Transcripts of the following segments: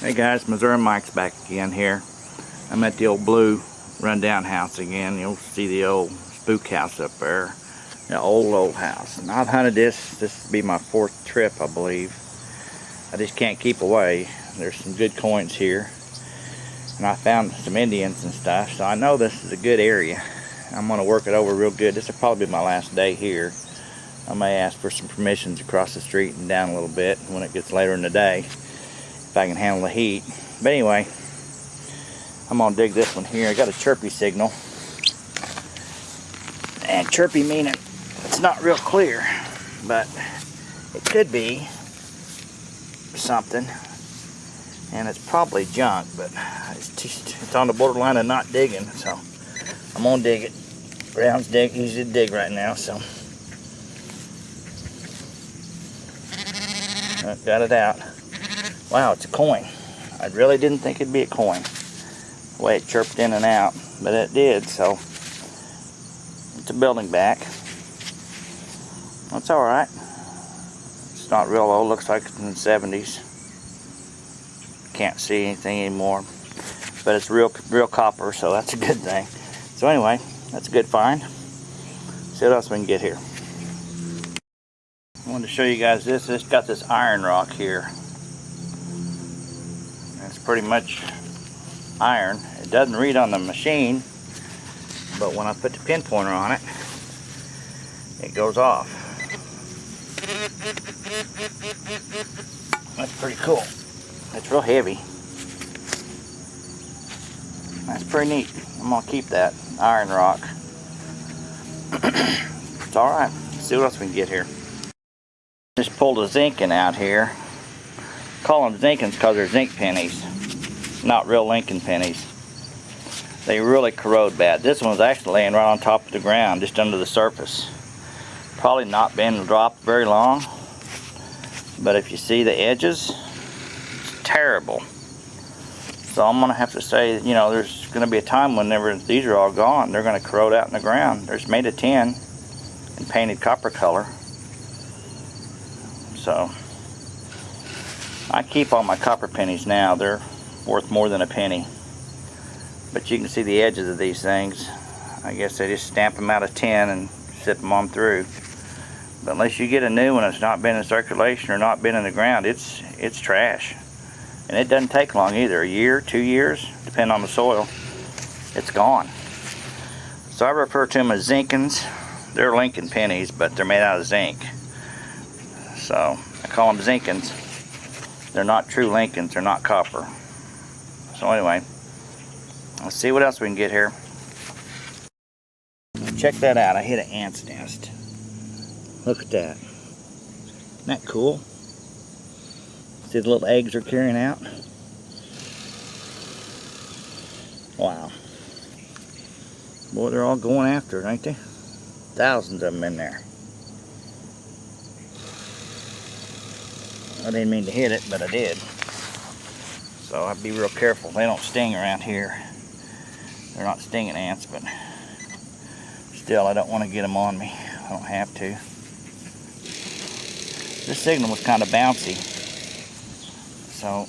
Hey guys, Missouri Mike's back again here. I'm at the old blue rundown house again. You'll see the old spook house up there. The old house. And I've hunted this will be my 4th trip, I believe. I just can't keep away. There's some good coins here. And I found some Indians and stuff, so I know this is a good area. I'm going to work it over real good. This will probably be my last day here. I may ask for some permissions across the street and down a little bit when it gets later in the day, if I can handle the heat. But anyway, I'm gonna dig this one here. I got a chirpy signal, and chirpy meaning it's not real clear, but it could be something, and it's probably junk, but it's on the borderline of not digging, so I'm gonna dig it. Ground's easy to dig right now, so got it out. Wow, it's a coin. I really didn't think it'd be a coin, the way it chirped in and out, but it did, so it's a building back. That's alright. It's not real old, looks like it's in the 70s. Can't see anything anymore, but it's real copper, so that's a good thing. So anyway, that's a good find. See what else we can get here. I wanted to show you guys this. It's got this iron rock here. It's pretty much iron. It doesn't read on the machine, but when I put the pin pointer on it, it goes off. That's pretty cool. It's real heavy. That's pretty neat. I'm gonna keep that iron rock. It's alright. Let's see what else we can get here. Just pulled a zinkin out here. Call them zinkins because they're zinc pennies, not real Lincoln pennies. They really corrode bad. This one's actually laying right on top of the ground, just under the surface. Probably not been dropped very long, but if you see the edges, it's terrible. So I'm gonna have to say, you know, there's gonna be a time whenever these are all gone, they're gonna corrode out in the ground. They're made of tin and painted copper color. So I keep all my copper pennies now. They're worth more than a penny. But you can see the edges of these things. I guess they just stamp them out of tin and sit them on through. But unless you get a new one that's not been in circulation or not been in the ground, it's trash. And it doesn't take long either. A year, 2 years, depending on the soil, it's gone. So I refer to them as zinkins. They're Lincoln pennies, but they're made out of zinc. So I call them zinkins. They're not true Lincolns, they're not copper. So anyway, let's see what else we can get here. Check that out, I hit an ant's nest. Look at that. Isn't that cool? See the little eggs are carrying out? Wow. Boy, they're all going after it, ain't they? Thousands of them in there. I didn't mean to hit it, but I did. So I'd be real careful. They don't sting around here. They're not stinging ants, but still, I don't want to get them on me. I don't have to. This signal was kind of bouncy, so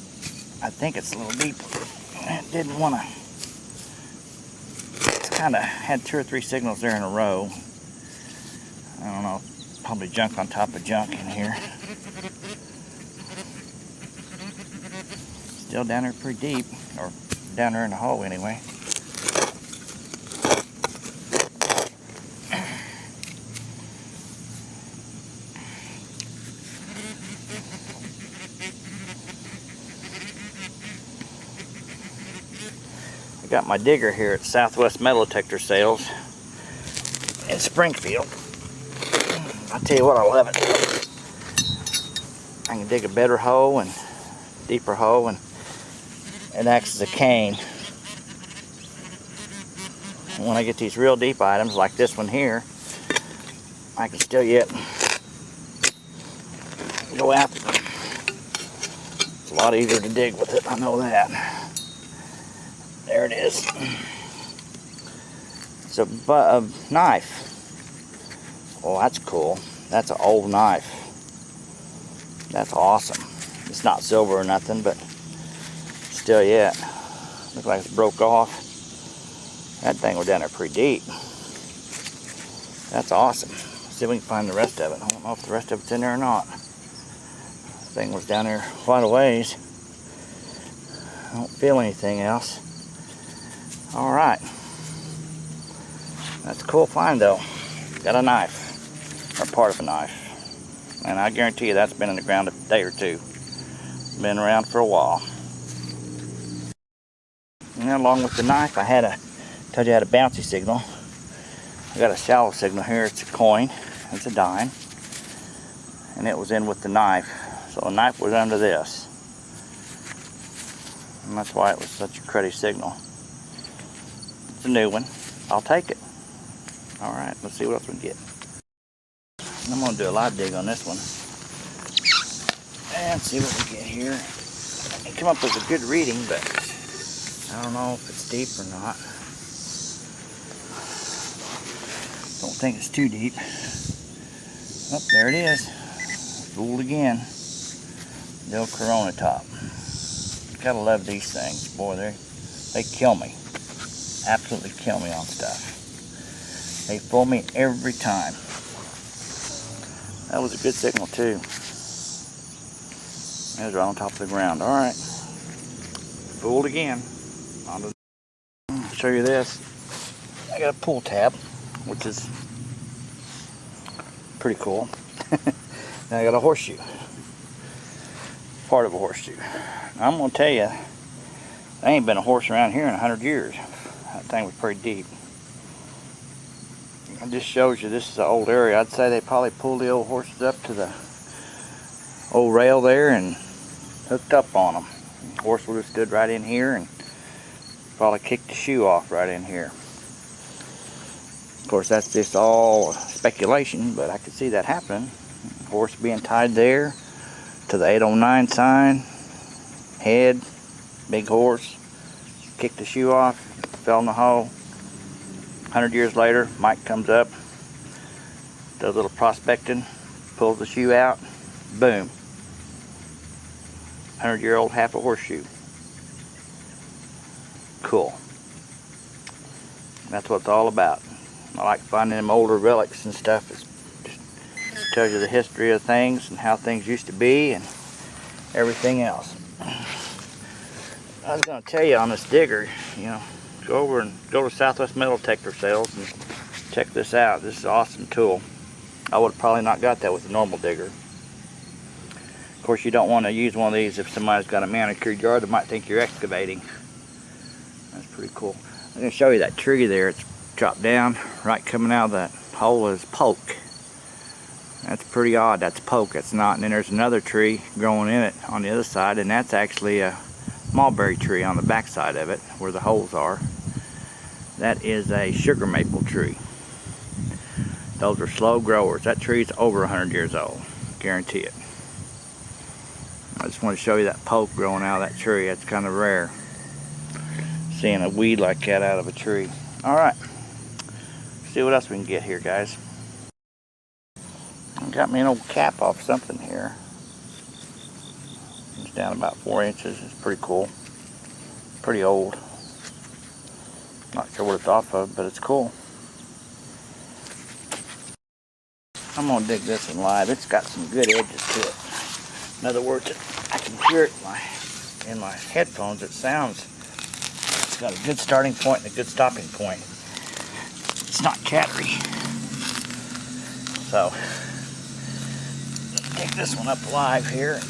I think it's a little deeper. I didn't want to. It's kind of had 2 or 3 signals there in a row. I don't know, probably junk on top of junk in here. Still down there pretty deep, or down there in the hole anyway. I got my digger here at Southwest Metal Detector Sales in Springfield. I'll tell you what, I love it. I can dig a better hole and deeper hole, and it acts as a cane. And when I get these real deep items like this one here, I can still yet go after them. It's a lot easier to dig with it, I know that. There it is. It's a knife. Oh, that's cool. That's an old knife. That's awesome. It's not silver or nothing, but still yet. Looks like it's broke off. That thing was down there pretty deep. That's awesome. Let's see if we can find the rest of it. I don't know if the rest of it's in there or not. The thing was down there quite a ways. I don't feel anything else. Alright. That's a cool find though. Got a knife. Or part of a knife. And I guarantee you that's been in the ground a day or two. Been around for a while. And along with the knife, told you I had a bouncy signal. I got a shallow signal here. It's a coin. It's a dime. And it was in with the knife. So the knife was under this. And that's why it was such a cruddy signal. It's a new one. I'll take it. Alright, let's see what else we can get. I'm going to do a live dig on this one. And see what we get here. It came up with a good reading, but I don't know if it's deep or not. Don't think it's too deep. Oh, there it is. Fooled again. The old Corona top. Gotta love these things. Boy, they kill me. Absolutely kill me on stuff. They fool me every time. That was a good signal too. That was right on top of the ground. Alright. Fooled again. Show you this. I got a pull tab, which is pretty cool. Now I got a horseshoe. Part of a horseshoe. Now I'm going to tell you, there ain't been a horse around here in 100 years. That thing was pretty deep. It just shows you this is an old area. I'd say they probably pulled the old horses up to the old rail there and hooked up on them. The horse would have stood right in here and probably kicked the shoe off right in here. Of course, that's just all speculation, but I could see that happening. Horse being tied there to the 809 sign, head, big horse, kicked the shoe off, fell in the hole. 100 years later, Mike comes up, does a little prospecting, pulls the shoe out, boom. 100-year-old half a horseshoe. Cool. That's what it's all about. I like finding them older relics and stuff. It just tells you the history of things and how things used to be and everything else. I was going to tell you on this digger, you know, go to Southwest Metal Detector Sales and check this out. This is an awesome tool. I would have probably not got that with a normal digger. Of course, you don't want to use one of these if somebody's got a manicured yard. They might think you're excavating. That's pretty cool. I'm going to show you that tree there. It's dropped down. Right coming out of that hole is poke. That's pretty odd. That's poke. That's not. And then there's another tree growing in it on the other side, and that's actually a mulberry tree on the back side of it where the holes are. That is a sugar maple tree. Those are slow growers. That tree's over 100 years old. Guarantee it. I just want to show you that poke growing out of that tree. That's kind of rare. Seeing a weed like that out of a tree. Alright. See what else we can get here, guys. Got me an old cap off something here. It's down about 4 inches. It's pretty cool. Pretty old. Not sure what it's off of, but it's cool. I'm going to dig this one live. It's got some good edges to it. In other words, I can hear it in my headphones. It sounds, it's got a good starting point and a good stopping point. It's not chattery. So, take this one up live here.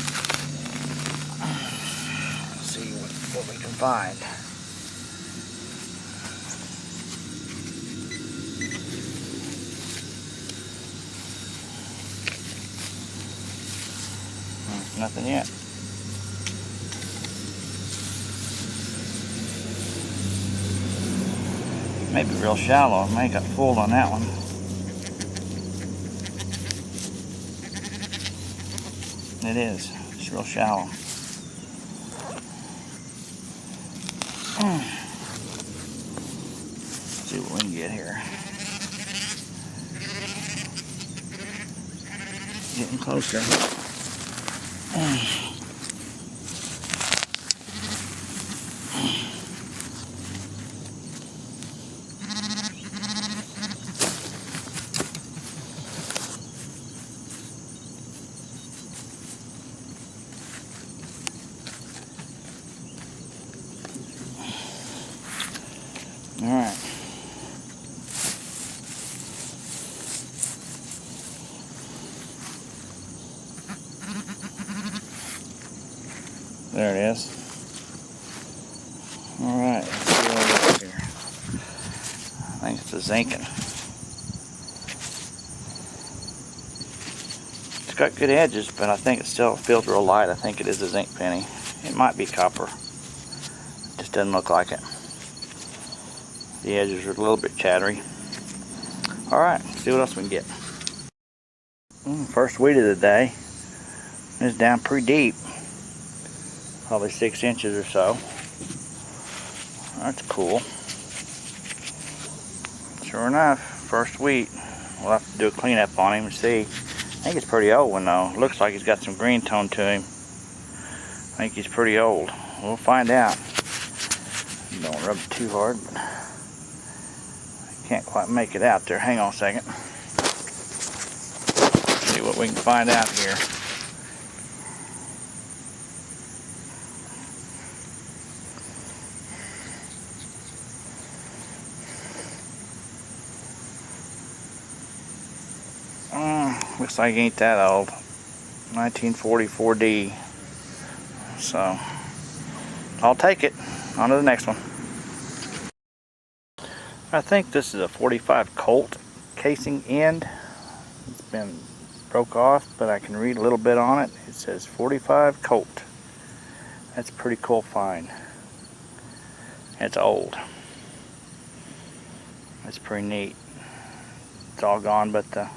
See what we can find. Nothing yet. Maybe real shallow. I may got fooled on that one. It is. It's real shallow. Let's see what we can get here. Getting closer. There it is. Alright, let's see what we got here. I think it's a zinking. It's got good edges, but I think it still feels real light. I think it is a zinc penny. It might be copper. It just doesn't look like it. The edges are a little bit chattery. Alright, let's see what else we can get. First weed of the day. It's down pretty deep. Probably 6 inches or so. That's cool. Sure enough, first wheat. We'll have to do a cleanup on him and see. I think he's pretty old one though. Looks like he's got some green tone to him. I think he's pretty old. We'll find out. Don't rub it too hard, but I can't quite make it out there. Hang on a second. See what we can find out here. Looks like he ain't that old. 1944D. So, I'll take it. On to the next one. I think this is a 45 Colt casing end. It's been broke off, but I can read a little bit on it. It says 45 Colt. That's a pretty cool find. It's old. It's pretty neat. It's all gone but the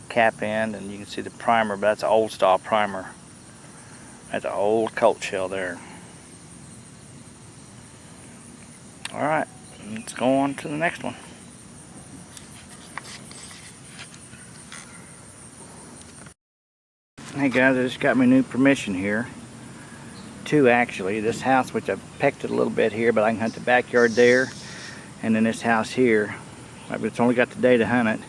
cap end, and you can see the primer, but that's an old style primer. That's an old Colt shell there. Alright, let's go on to the next one. Hey guys, I just got my new permission here. 2 actually. This house, which I've pecked it a little bit here, but I can hunt the backyard there. And then this house here. It's only got the day to hunt it.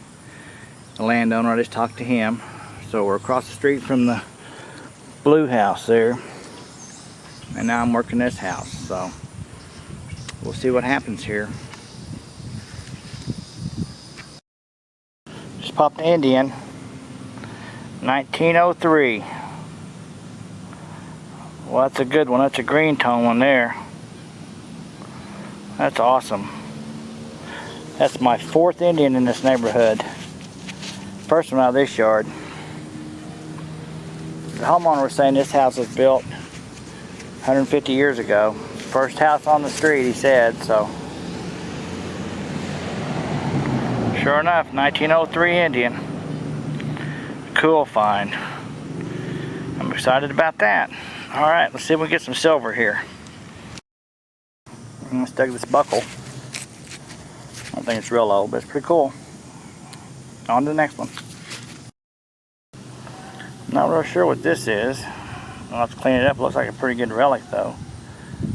The landowner, I just talked to him. So we're across the street from the blue house there. And now I'm working this house. So we'll see what happens here. Just popped the Indian. 1903. Well, that's a good one. That's a green tone one there. That's awesome. That's my 4th Indian in this neighborhood. First one out of this yard. The homeowner was saying this house was built 150 years ago. First house on the street, he said, so. Sure enough, 1903 Indian. Cool find. I'm excited about that. Alright, let's see if we can get some silver here. Let's dig this buckle. I don't think it's real old, but it's pretty cool. On to the next one. Not real sure what this is. I'll have to clean it up. It looks like a pretty good relic though.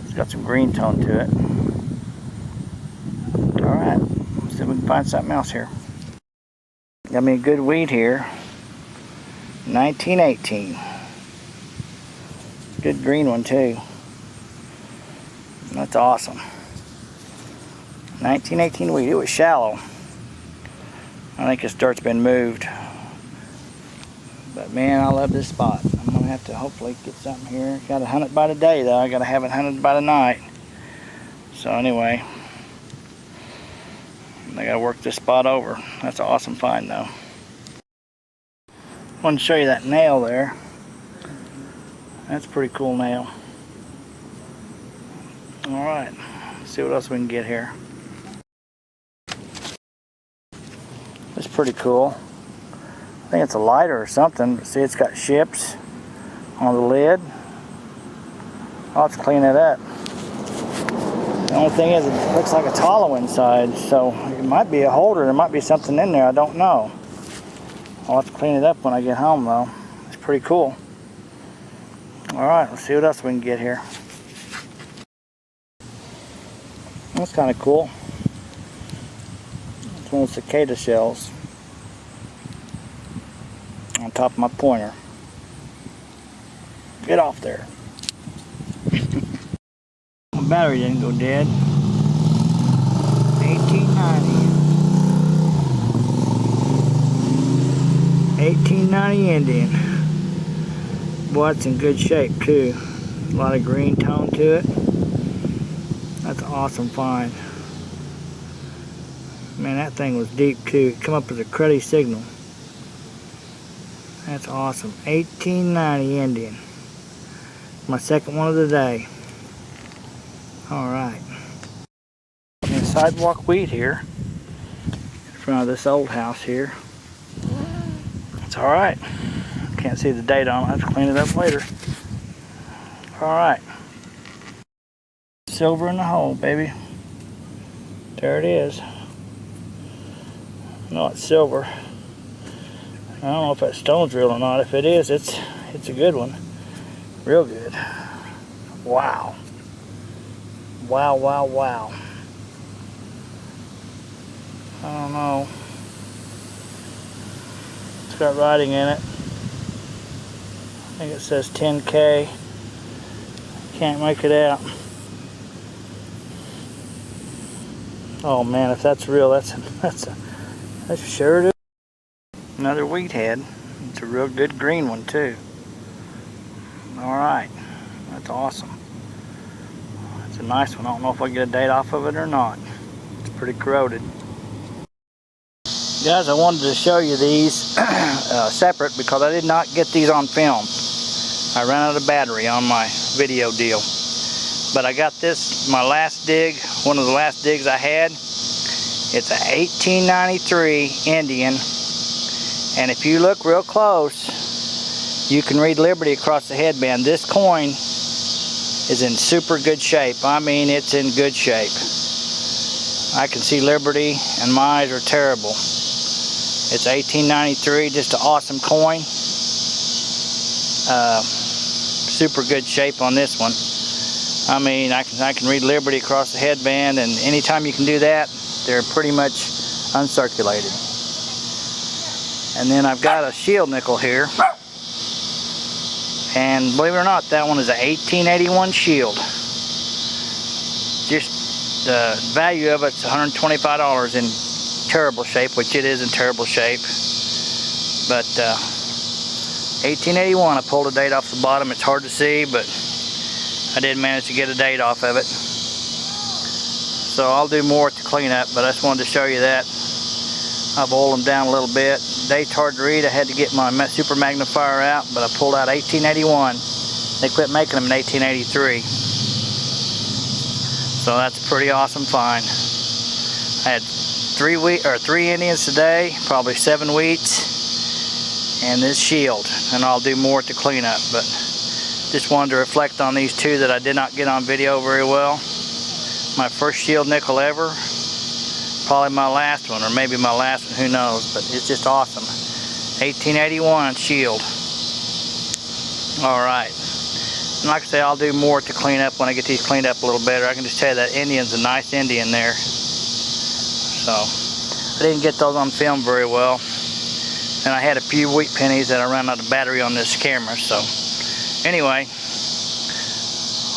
It's got some green tone to it. Alright, let's see if we can find something else here. Got me a good weed here. 1918. Good green one too. That's awesome. 1918 weed. It was shallow. I think this dirt's been moved. But man, I love this spot. I'm gonna have to hopefully get something here. Gotta hunt it by the day though. I gotta have it hunted by the night. So anyway, I gotta work this spot over. That's an awesome find though. I wanted to show you that nail there. That's a pretty cool nail. Alright, let's see what else we can get here. It's pretty cool. I think it's a lighter or something. See, it's got ships on the lid. I'll have to clean it up. The only thing is, it looks like it's hollow inside, so it might be a holder. There might be something in there. I don't know. I'll have to clean it up when I get home, though. It's pretty cool. Alright, let's see what else we can get here. That's kind of cool. It's one of the cicada shells on top of my pointer. Get off there. My battery didn't go dead. 1890 Indian. Boy, it's in good shape too. A lot of green tone to it. That's an awesome find. Man, that thing was deep too. It come up as a cruddy signal. That's awesome. 1890 Indian. My second one of the day. Alright. Sidewalk wheat here. In front of this old house here. It's alright. Can't see the date on it. I'll have to clean it up later. Alright. Silver in the hole, baby. There it is. No, it's silver. I don't know if that stone's real or not. If it is, it's a good one. Real good. Wow. Wow, wow, wow. I don't know. It's got writing in it. I think it says 10K. Can't make it out. Oh man, if that's real, that's sure it is. Another wheat head. It's a real good green one too. Alright, that's awesome. It's a nice one. I don't know if I get a date off of it or not. It's pretty corroded. Guys, I wanted to show you these separate because I did not get these on film. I ran out of battery on my video deal. But I got this, my last dig, one of the last digs I had. It's a 1893 Indian. And if you look real close, you can read Liberty across the headband. This coin is in super good shape. I mean, it's in good shape. I can see Liberty and my eyes are terrible. It's 1893, just an awesome coin. Super good shape on this one. I mean, I can read Liberty across the headband, and anytime you can do that, they're pretty much uncirculated. And then I've got a shield nickel here. And believe it or not, that one is a 1881 shield. Just the value of it's $125 in terrible shape, which it is in terrible shape. But 1881, I pulled a date off the bottom. It's hard to see, but I did manage to get a date off of it. So I'll do more to clean up, but I just wanted to show you that. I've oiled them down a little bit. Date's hard to read. I had to get my super magnifier out, but I pulled out 1881. They quit making them in 1883. So that's a pretty awesome find. I had three Indians today, probably 7 wheats, and this shield. And I'll do more to clean up, but just wanted to reflect on these two that I did not get on video very well. My first shield nickel ever. Probably my last one, or maybe my last one, who knows, but it's just awesome. 1881 shield. Alright. And like I say, I'll do more to clean up when I get these cleaned up a little better. I can just tell you that Indian's a nice Indian there. So, I didn't get those on film very well. And I had a few wheat pennies that I ran out of battery on this camera, so. Anyway,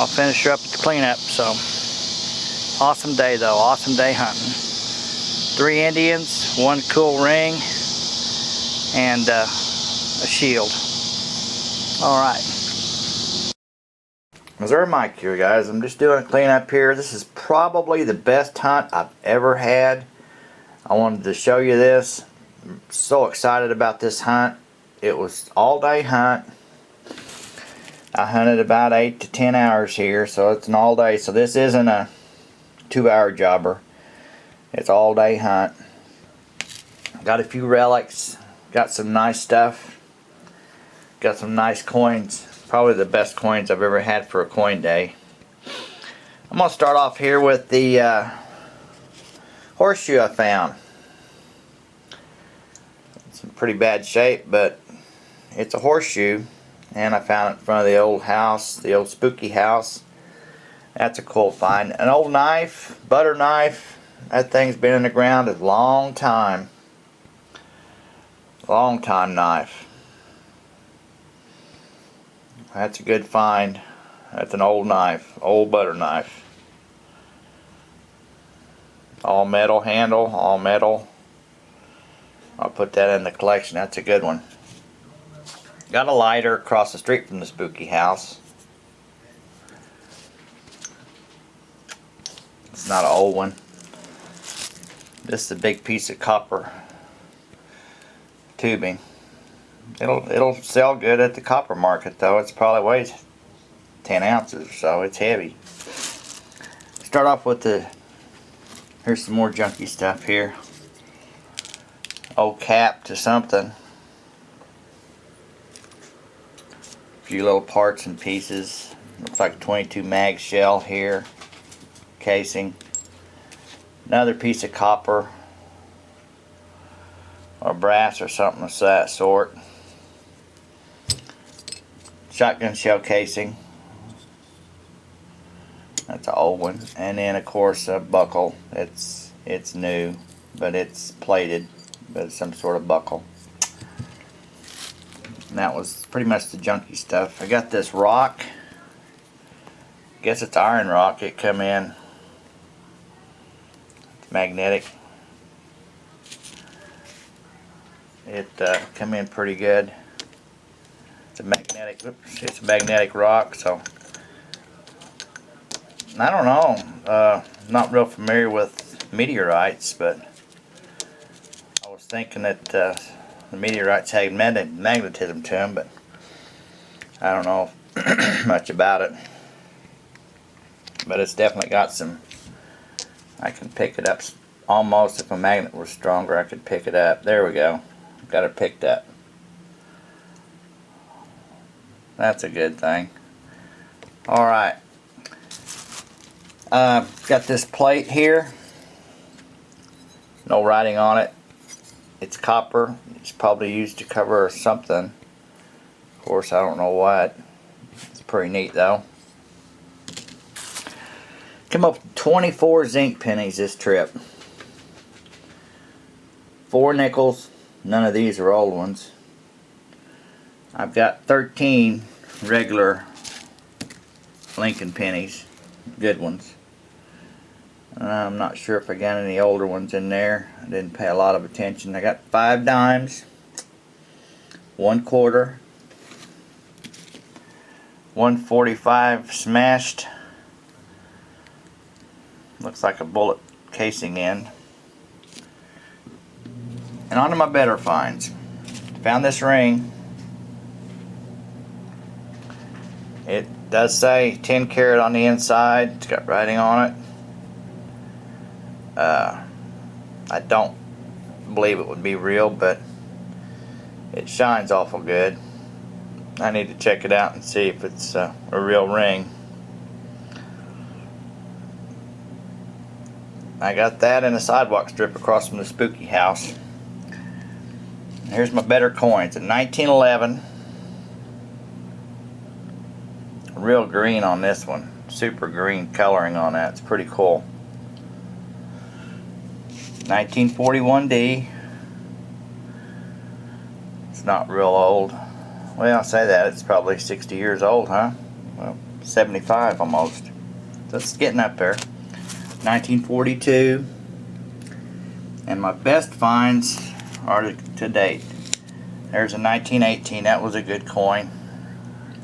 I'll finish her up with the cleanup, so. Awesome day though, awesome day hunting. 3 Indians, 1 cool ring, and a shield. Alright. Missouri Mike here, guys. I'm just doing a cleanup here. This is probably the best hunt I've ever had. I wanted to show you this. I'm so excited about this hunt. It was all day hunt. I hunted about 8 to 10 hours here, so it's an all day. So this isn't a 2-hour jobber. It's all day hunt. Got a few relics. Got some nice stuff. Got some nice coins. Probably the best coins I've ever had for a coin day. I'm going to start off here with the horseshoe I found. It's in pretty bad shape, but it's a horseshoe. And I found it in front of the old house, the old spooky house. That's a cool find. An old knife, butter knife. That thing's been in the ground a long time. Long time knife. That's a good find. That's an old knife, old butter knife. All metal handle, all metal. I'll put that in the collection. That's a good one. Got a lighter across the street from the spooky house. It's not an old one. This is a big piece of copper tubing. It'll sell good at the copper market though. It's probably weighs 10 ounces or so. It's heavy. Start off with here's some more junky stuff here. Old cap to something. A few little parts and pieces. Looks like a 22 mag shell here. Casing. Another piece of copper or brass or something of that sort. Shotgun shell casing. That's an old one. And then of course a buckle. It's new, but it's plated, but it's some sort of buckle. And that was pretty much the junky stuff. I got this rock. Guess it's iron rock. It come in. It's magnetic. It come in pretty good. It's a magnetic. Oops, it's a magnetic rock. So I don't know. Not real familiar with meteorites, but I was thinking that the meteorites had magnetism to them, but I don't know much about it. But it's definitely got some. I can pick it up almost. If a magnet were stronger, I could pick it up. There we go. Got it picked up. That's a good thing. Alright. Got this plate here. No writing on it. It's copper. It's probably used to cover something. Of course, I don't know what. It's pretty neat though. Come up with 24 zinc pennies this trip. 4 nickels. None of these are old ones. I've got 13 regular Lincoln pennies. Good ones. I'm not sure if I got any older ones in there. I didn't pay a lot of attention. I got 5 dimes, 1 quarter, 145 smashed. Looks like a bullet casing in. And on to my better finds. Found this ring. It does say 10 karat on the inside. It's got writing on it. I don't believe it would be real, but it shines awful good. I need to check it out and see if it's a real ring. I got that in a sidewalk strip across from the spooky house. Here's my better coins. In 1911. Real green on this one. Super green coloring on that. It's pretty cool. 1941D. It's not real old. Well, I say that. It's probably 60 years old, huh? Well, 75 almost. So it's getting up there. 1942. And my best finds are to date. There's a 1918. That was a good coin.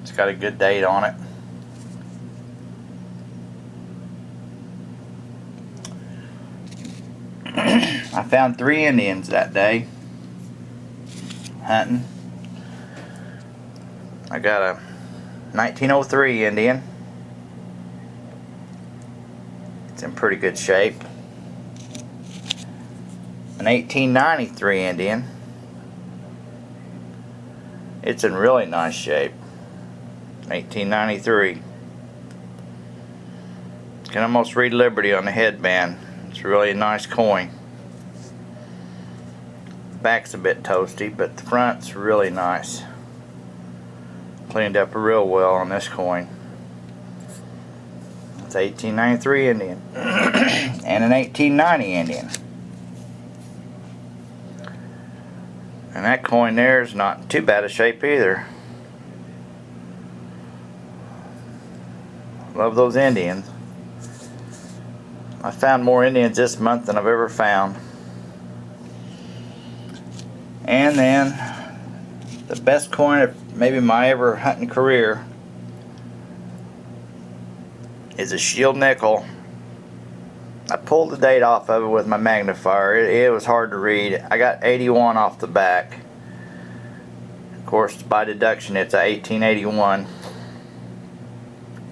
It's got a good date on it. I found 3 Indians that day hunting. I got a 1903 Indian. It's in pretty good shape. An 1893 Indian. It's in really nice shape. 1893. Can almost read Liberty on the headband. It's really a nice coin. Back's a bit toasty, but the front's really nice. Cleaned up real well on this coin. It's 1893 Indian. And an 1890 Indian. And that coin there is not in too bad a shape either. Love those Indians. I found more Indians this month than I've ever found. And then the best coin of maybe my ever hunting career is a shield nickel I pulled the date off of it with my magnifier. It was hard to read. I got 81 off the back. Of course, by deduction, it's a 1881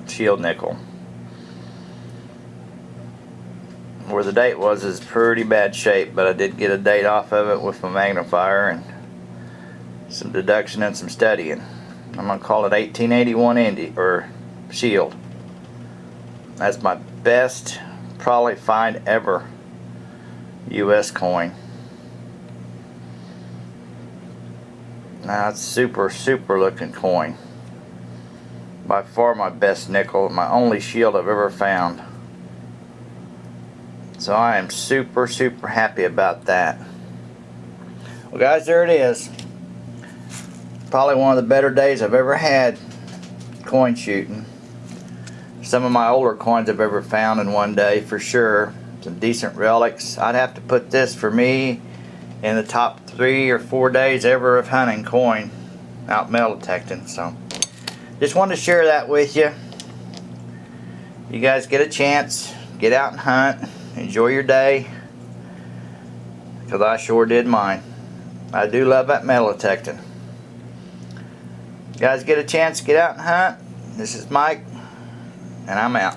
shield nickel. Where the date was is pretty bad shape, but I did get a date off of it with my magnifier and some deduction and some studying. I'm gonna call it 1881 Indy or shield. That's my best probably find ever US coin. Now it's super looking coin. By far my best nickel, my only shield I've ever found. So I am super happy about that. Well guys, there it is. Probably one of the better days I've ever had coin shooting. Some of my older coins I've ever found in one day for sure. Some decent relics. I'd have to put this for me in the top 3 or 4 days ever of hunting coin out metal detecting. So just wanted to share that with you. You guys get a chance, get out and hunt, enjoy your day, because I sure did mine. I do love that metal detecting. You guys get a chance, get out and hunt. This is Mike, and I'm out.